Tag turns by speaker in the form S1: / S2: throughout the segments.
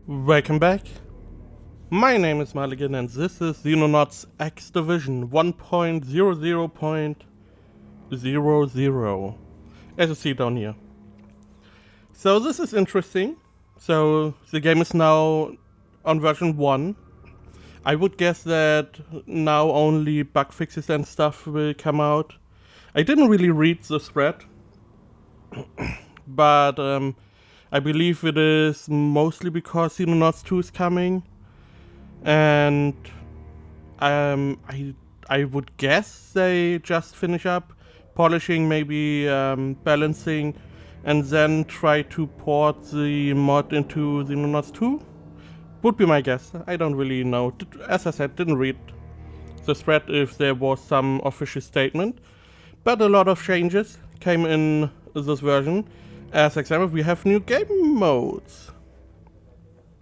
S1: Welcome back. My name is Muligan and this is Xenonauts X-Division 1.00.00, as you see down here. So this is interesting. So the game is now on version 1. I would guess that now only bug fixes and stuff will come out. I didn't really read the thread, but I believe it is mostly because Xenonauts 2 is coming, and I would guess they just finish up polishing, maybe balancing, and then try to port the mod into Xenonauts 2. Would be my guess. I don't really know. As I said, didn't read the thread if there was some official statement, but a lot of changes came in this version. As example, we have new game modes.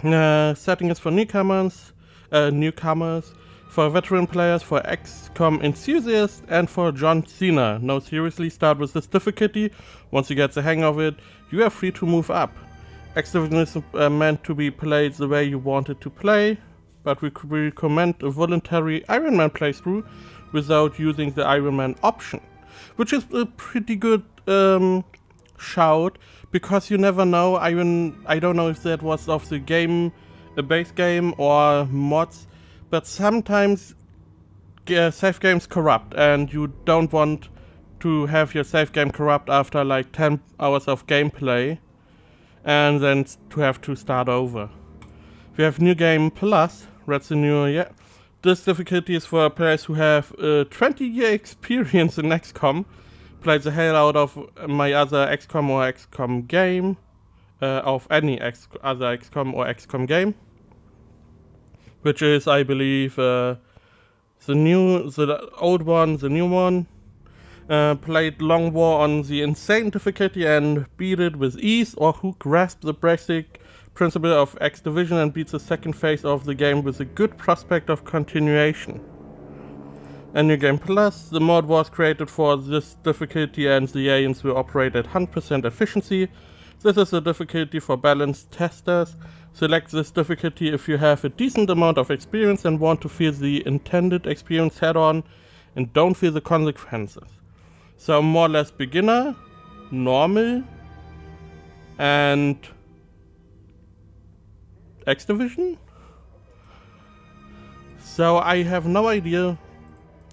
S1: Settings for newcomers, for veteran players, for XCOM enthusiasts, and for John Cena. No, seriously, start with this difficulty. Once you get the hang of it, you are free to move up. X-Division is meant to be played the way you want it to play, but we recommend a voluntary Iron Man playthrough without using the Iron Man option, which is a pretty good shout, because you never know. I don't know if that was of the game, a base game, or mods, but sometimes save games corrupt, and you don't want to have your save game corrupt after like 10 hours of gameplay, and then to have to start over. We have New Game Plus, that's the new, yeah. This difficulty is for players who have 20-year experience in XCOM, played the hell out of my other XCOM or XCOM game, of any other XCOM or XCOM game, which is, I believe, the old one, the new one. Played Long War on the insane difficulty and beat it with ease, or who grasped the basic principle of X-Division and beats the second phase of the game with a good prospect of continuation. And New Game Plus, the mod was created for this difficulty and the aliens will operate at 100% efficiency. This is a difficulty for balanced testers. Select this difficulty if you have a decent amount of experience and want to feel the intended experience head on and don't feel the consequences. So more or less beginner, normal, and X-Division? So I have no idea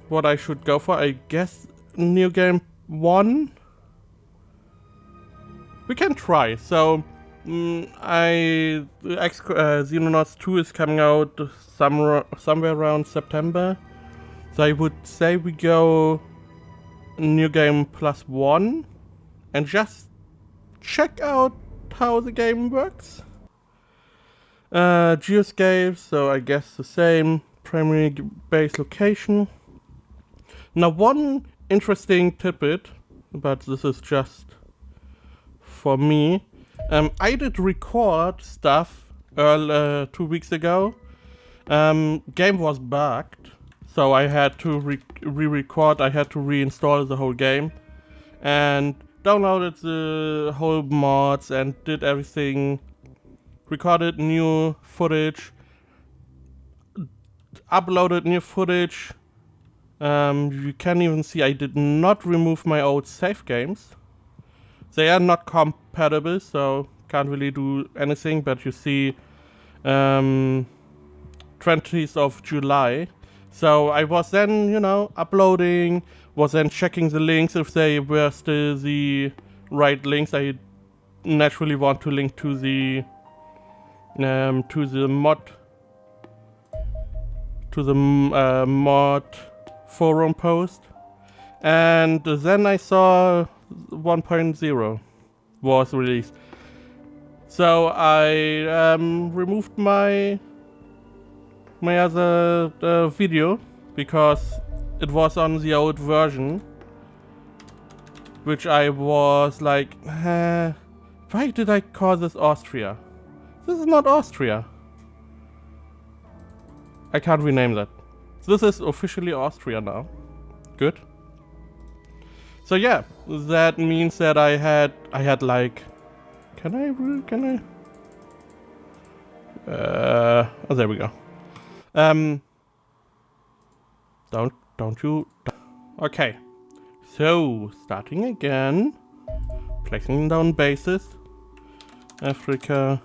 S1: what I should go for. I guess New Game 1? We can try. So Xenonauts 2 is coming out somewhere around September. So I would say we go New Game Plus 1 and just check out how the game works. Geoscape, so I guess the same. Primary base location. Now, one interesting tidbit, but this is just for me. I did record stuff 2 weeks ago. Game was bugged, so I had to re-record. I had to reinstall the whole game and downloaded the whole mods and did everything. Recorded new footage, uploaded new footage. You can even see I did not remove my old save games. They are not compatible, so can't really do anything, but you see 20th of July. So I was then, uploading, was then checking the links if they were still the right links. I naturally want to link to the mod forum post, and then I saw 1.0 was released. So I removed my other video because it was on the old version, which I was like, why did I call this Austria? This is not Austria. I can't rename that. This is officially Austria now. Good. So yeah, that means that I had like, can I? Oh, there we go. Don't you... Okay. So, starting again. Placing down bases. Africa.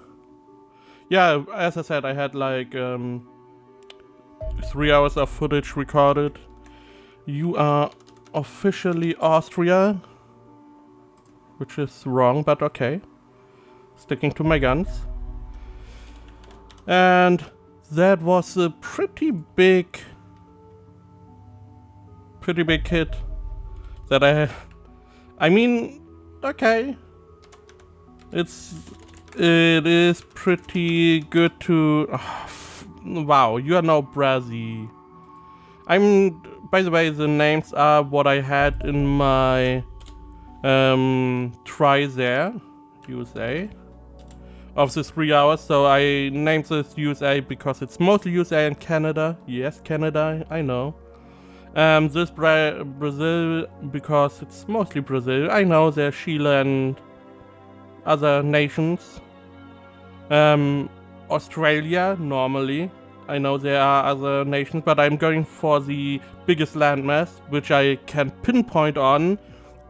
S1: Yeah, as I said, I had like 3 hours of footage recorded. You are officially Austria. Which is wrong, but okay. Sticking to my guns. And that was a pretty big hit that I mean, okay. It is pretty good to... wow, you are now Brazil. By the way, the names are what I had in my try there, USA, of this 3 hours. So I named this USA because it's mostly USA and Canada. Yes, Canada, I know. This Brazil because it's mostly Brazil. I know there's Chile and other nations. Australia, normally. I know there are other nations, but I'm going for the biggest landmass, which I can pinpoint on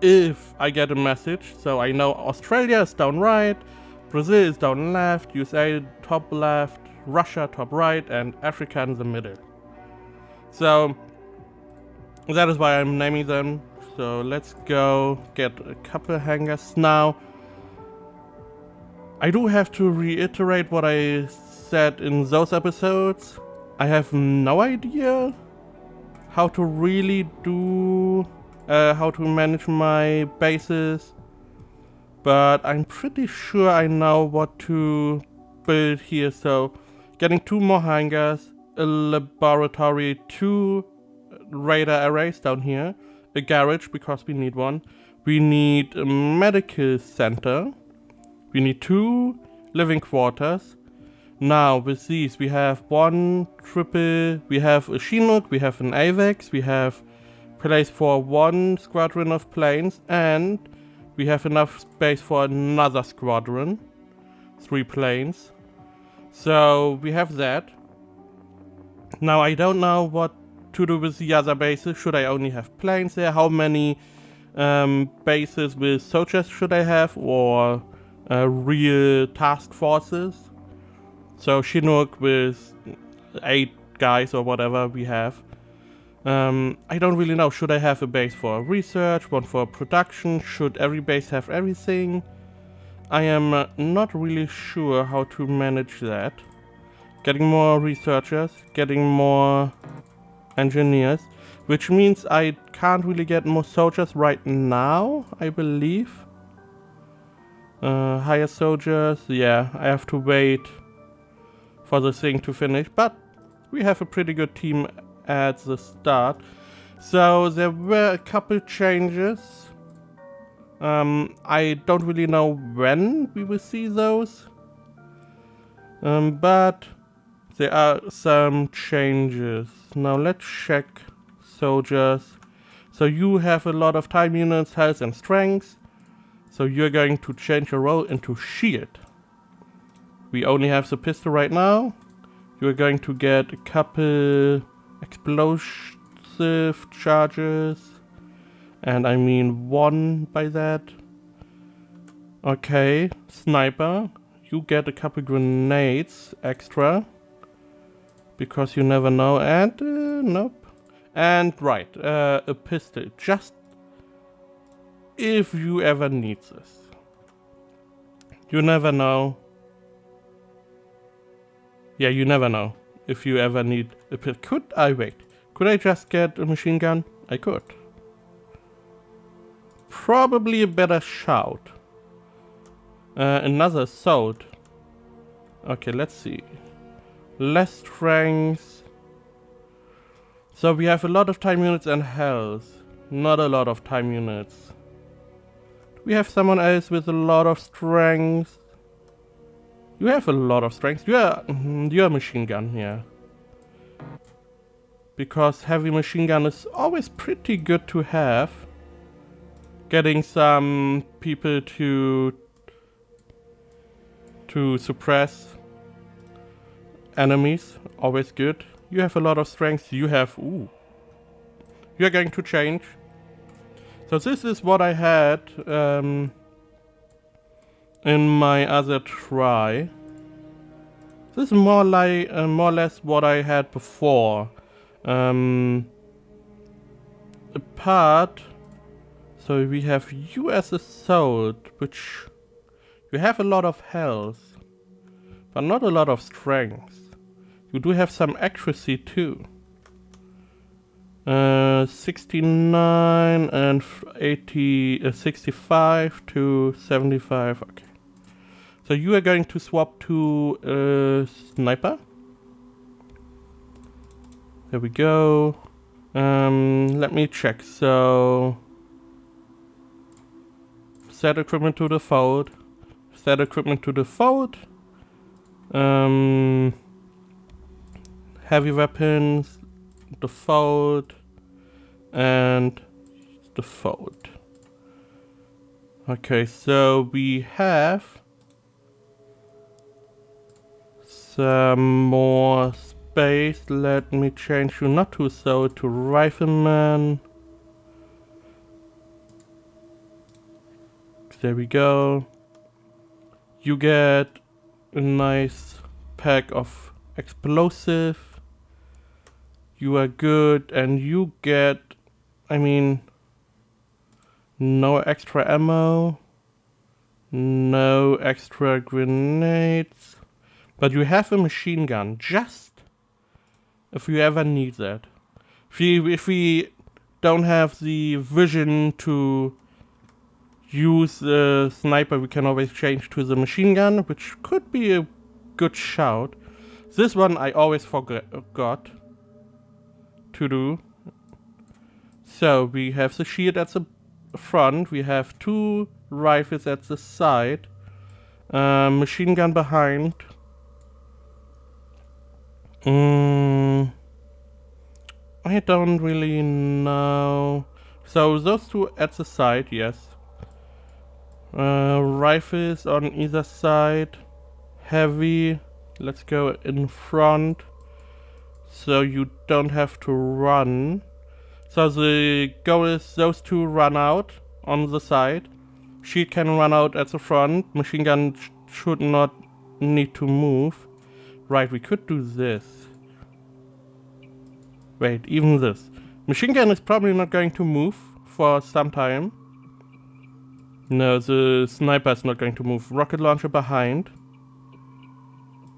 S1: if I get a message. So I know Australia is down right, Brazil is down left, USA top left, Russia top right, and Africa in the middle. So that is why I'm naming them. So let's go get a couple hangars now. I do have to reiterate what I said in those episodes. I have no idea how to really do, how to manage my bases, but I'm pretty sure I know what to build here. So getting 2 more hangars, a laboratory, 2 radar arrays down here, a garage because we need one, we need a medical center, we need 2 living quarters. Now with these we have one triple, we have a Chinook, we have an AVAX, we have place for 1 squadron of planes, and we have enough space for another squadron, 3 planes. So we have that. Now I don't know what to do with the other bases. Should I only have planes there? How many bases with soldiers should I have, or real task forces? So Chinook with 8 guys or whatever we have. I don't really know. Should I have a base for research, one for production? Should every base have everything? I am not really sure how to manage that. Getting more researchers, getting more engineers, which means I can't really get more soldiers right now, I believe. Hire soldiers, yeah, I have to wait for the thing to finish, but we have a pretty good team at the start. So there were a couple changes. I don't really know when we will see those, but there are some changes. Now let's check soldiers. So you have a lot of time units, health and strength. So you're going to change your role into shield. We only have the pistol right now. You're going to get a couple explosive charges. And I mean 1 by that. Okay, sniper. You get a couple grenades extra. Because you never know. And, nope. And right, a pistol. Just if you ever need this. You never know. Yeah, you never know if you ever need a pistol. Could I wait? Could I just get a machine gun? I could. Probably a better shout. Another assault. Okay, let's see. Less strength. So we have a lot of time units and health. Not a lot of time units. We have someone else with a lot of strength. You have a lot of strength. You're a machine gun, yeah. Because heavy machine gun is always pretty good to have. Getting some people to suppress. enemies, always good. You have a lot of strength. You have, ooh. You're going to change. So this is what I had in my other try. This is more like more or less what I had before. Apart, so we have you as a soul, which you have a lot of health, but not a lot of strength. You do have some accuracy too. 69 and 65 to 75. Okay. So you are going to swap to sniper. There we go. Let me check. So set equipment to the fold. Set equipment to the fold. Heavy weapons, the fold, and the fold. Okay, so we have some more space. Let me change you not to soul to rifleman. There we go. You get a nice pack of explosive. You are good, and you get, I mean, no extra ammo, no extra grenades, but you have a machine gun, just if you ever need that. If we don't have the vision to use the sniper, we can always change to the machine gun, which could be a good shout. This one I always forgot to do. So we have the shield at the front, we have 2 rifles at the side, machine gun behind. I don't really know. So those 2 at the side, yes. Rifles on either side. Heavy. Let's go in front. So you don't have to run. So the goal is those 2 run out on the side. Shield can run out at the front. Machine gun should not need to move. Right, we could do this. Wait, even this. Machine gun is probably not going to move for some time. No, the sniper is not going to move. Rocket launcher behind.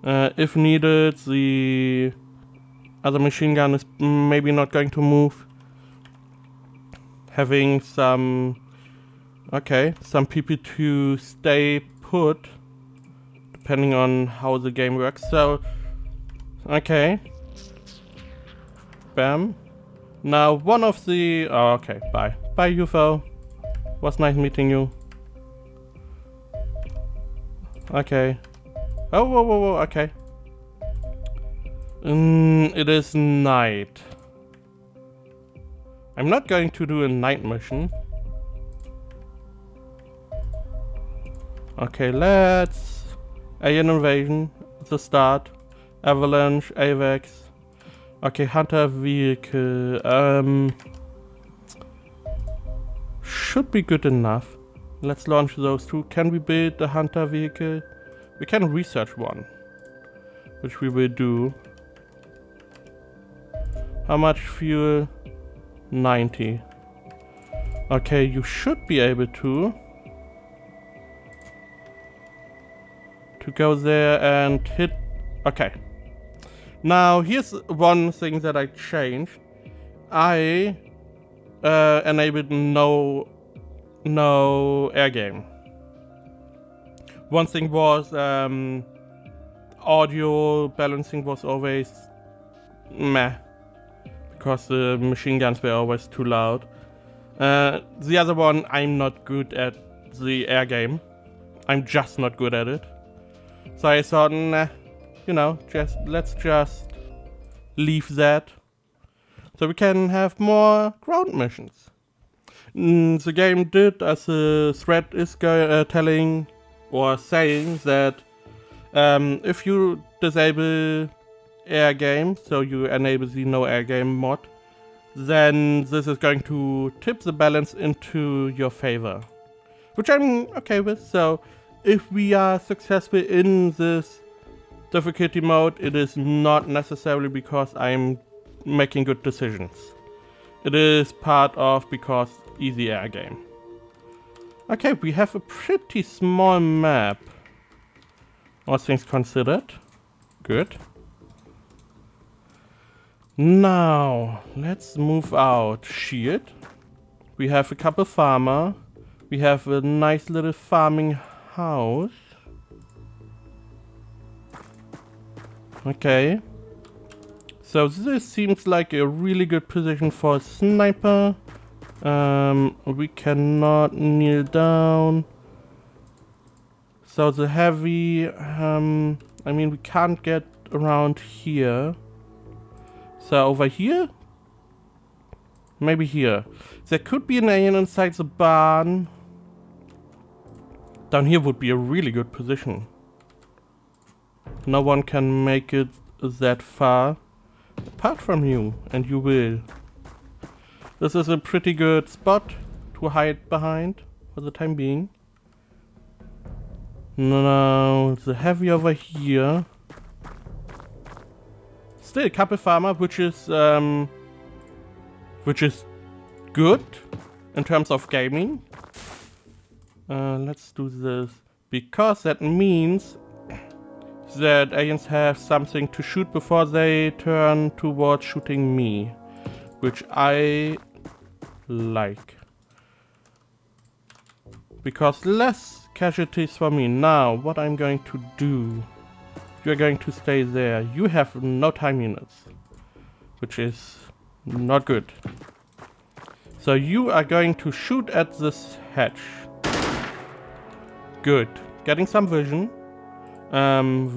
S1: If needed, the other machine gun is maybe not going to move. Having some... Okay, some people to stay put. Depending on how the game works. So... Okay. Bam. Now one of the... Oh, okay, bye. Bye, UFO. Was nice meeting you. Okay. Oh, whoa, whoa, whoa, okay. It is night. I'm not going to do a night mission. Okay, let's... Alien invasion, the start. Avalanche, AVAX. Okay, hunter vehicle. Should be good enough. Let's launch those 2. Can we build a hunter vehicle? We can research one, which we will do. How much fuel? 90. Okay, you should be able to go there and hit. Okay. Now here's one thing that I changed. I enabled no air game. One thing was audio balancing was always meh, because the machine guns were always too loud. The other one, I'm not good at the air game. I'm just not good at it. So I thought, nah, you know, let's just leave that. So we can have more ground missions. The game did, as the thread is telling or saying, that if you disable air game, so you enable the no air game mod, then this is going to tip the balance into your favor, which I'm okay with. So if we are successful in this difficulty mode, it is not necessarily because I'm making good decisions. It is part of because easy air game. Okay, we have a pretty small map, all things considered. Good. Now, let's move out. Shield. We have a couple farmer. We have a nice little farming house. Okay. So this seems like a really good position for a sniper. We cannot kneel down. So the heavy, I mean, we can't get around here. So over here? Maybe here. There could be an alien inside the barn. Down here would be a really good position. No one can make it that far. Apart from you, and you will. This is a pretty good spot to hide behind for the time being. Now, the heavy over here. Still a couple farmer, which is good in terms of gaming. Let's do this because that means that aliens have something to shoot before they turn towards shooting me, which I like. Because less casualties for me. Now, what I'm going to do, you're going to stay there. You have no time units, which is not good. So you are going to shoot at this hatch. Good. Getting some vision.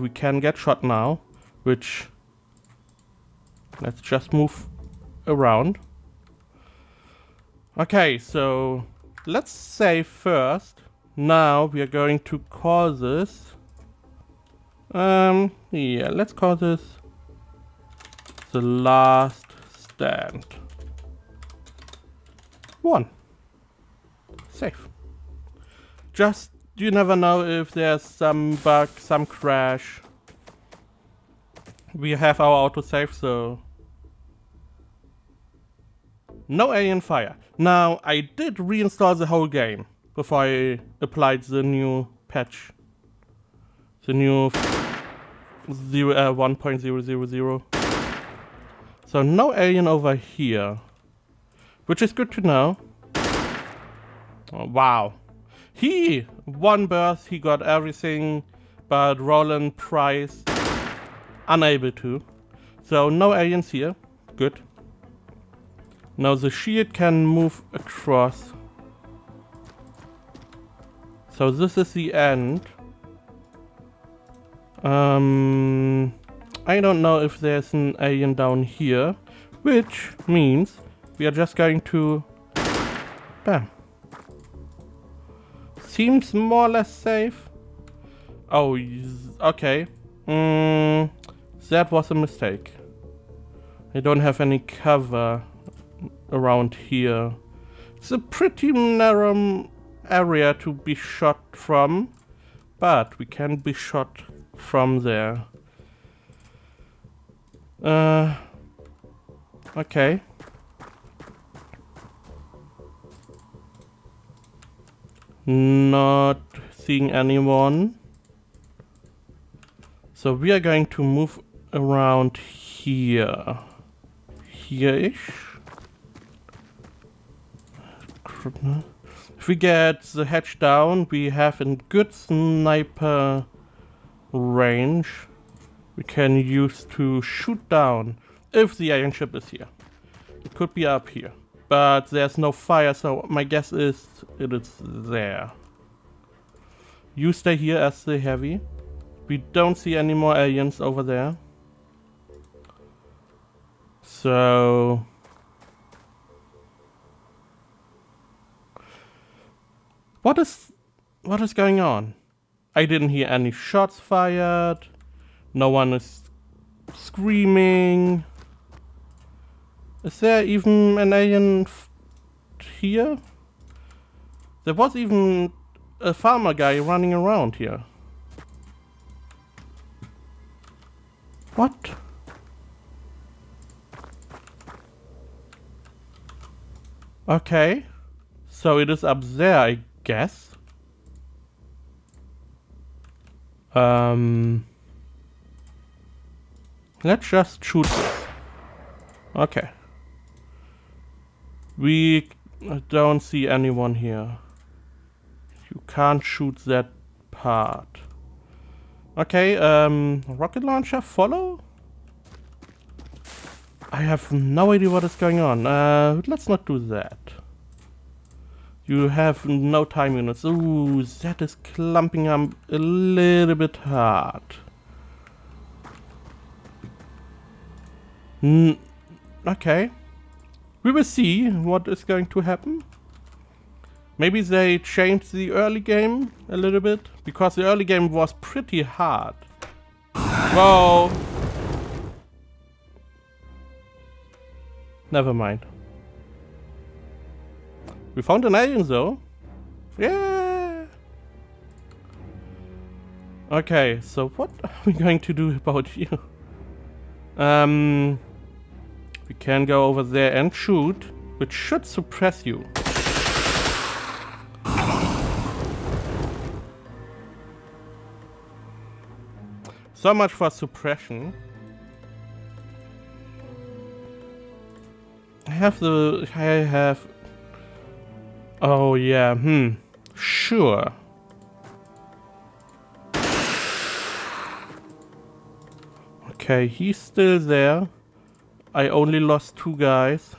S1: We can get shot now, which, let's just move around. Okay, so let's say first, now we are going to call this, yeah, let's call this the last stand. 1. Safe. Just, you never know if there's some bug, some crash. We have our autosave, so no alien fire. Now, I did reinstall the whole game before I applied the new patch. The new 1.000. So no alien over here, which is good to know. Oh, wow. He won birth, he got everything, but Roland Price unable to. So no aliens here. Good. Now the shield can move across. So this is the end. I don't know if there's an alien down here, which means we are just going to... Bam. Seems more or less safe. Oh, okay. That was a mistake. I don't have any cover around here. It's a pretty narrow area to be shot from, but we can be shot from there. Okay. Not seeing anyone. So we are going to move around here. Here-ish. If we get the hatch down, we have a good sniper range we can use to shoot down if the alien ship is here. It could be up here, but there's no fire, so my guess is it is there. You stay here as the heavy. We don't see any more aliens over there. So... What is going on? I didn't hear any shots fired. No one is screaming. Is there even an alien here? There was even a farmer guy running around here. What? Okay. So it is up there, I guess. Let's just shoot this. Okay. We don't see anyone here. You can't shoot that part. Okay, rocket launcher follow? I have no idea what is going on. Let's not do that. You have no time units. Ooh, that is clumping up a little bit hard. Okay. We will see what is going to happen. Maybe they changed the early game a little bit, because the early game was pretty hard. Whoa! Never mind. We found an alien though. Yeah! Okay, so what are we going to do about you? We can go over there and shoot, which should suppress you. So much for suppression. I have... Oh yeah, sure. Okay, he's still there. I only lost 2 guys.